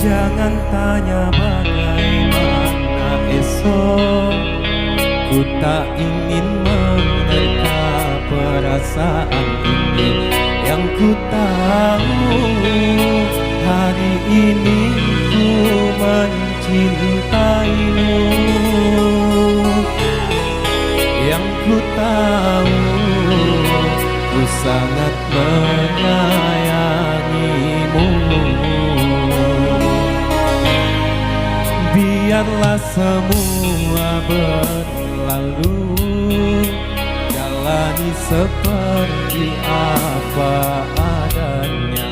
Jangan tanya bagaimana esok, ku tak ingin menerka perasaan ini. Yang ku tahu hari ini ku mencintaimu. Yang ku tahu ku sangat menyayangimu. Biarlah semua berlalu, jalani seperti apa adanya.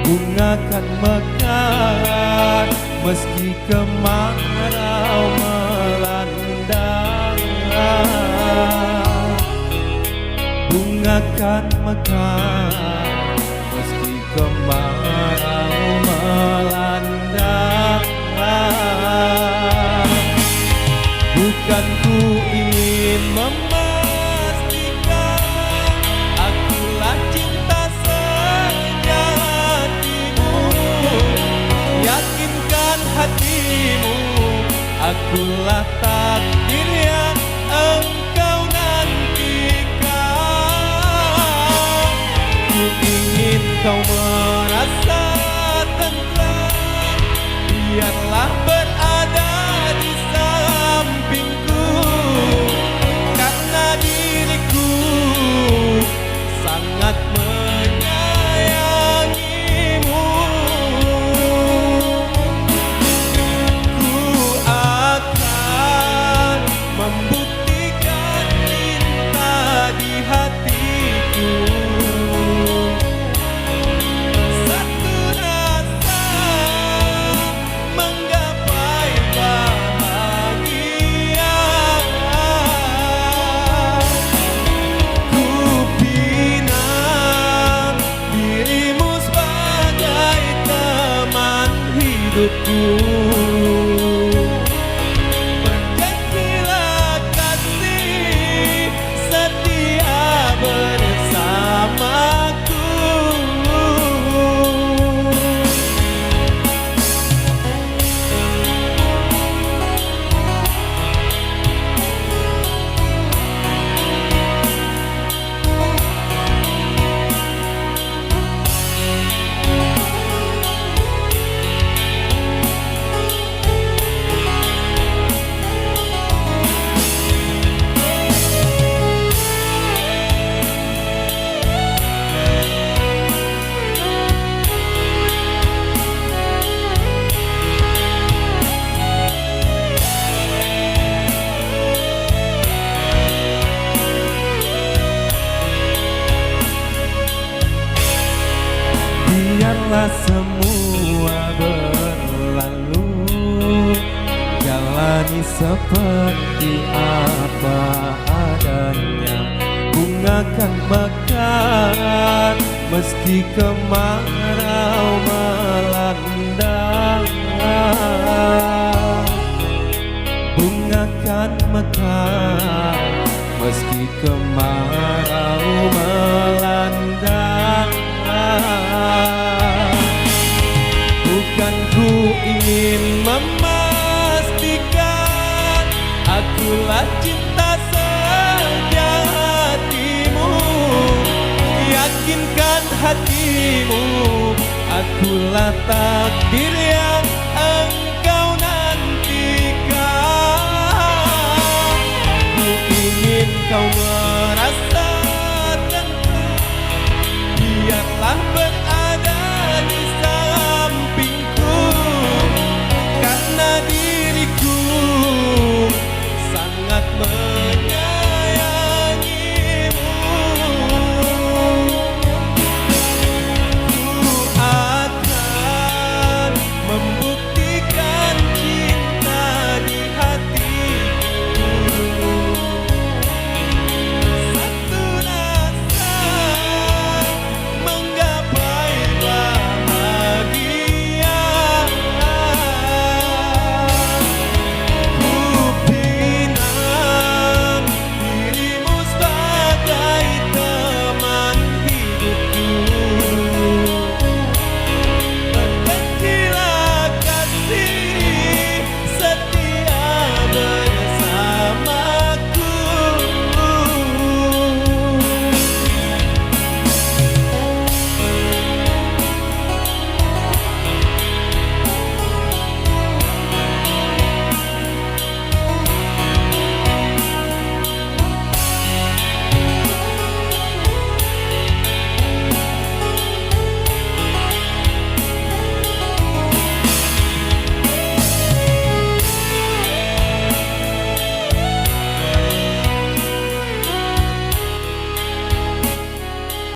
Bunga kan mekar meski kemarau melanda. Bunga kan mekar meski kemarau melanda. Bukan ku ingin memastikan akulah cinta sejatimu. Yakinkan hatimu akulah takdir yang engkau nantikan. Ku ingin kau merasa tentram, biarlah berada di sampingku, karena diriku sangat menyayangimu. Ku akan membuktikan cinta di hatiku. Satu rasa menggapai bahagia. Ku pinang dirimu sebagai teman hidupku. Berjanjilah kasih setia bersamaku. Biarlah semua berlalu, jalani seperti apa adanya. Bunga kan mekar meski kemarau melanda. Bunga kan mekar meski kemarau melanda. Bukan ku ingin memastikan akulah cinta sejatimu. Yakinkan hatimu akulah takdir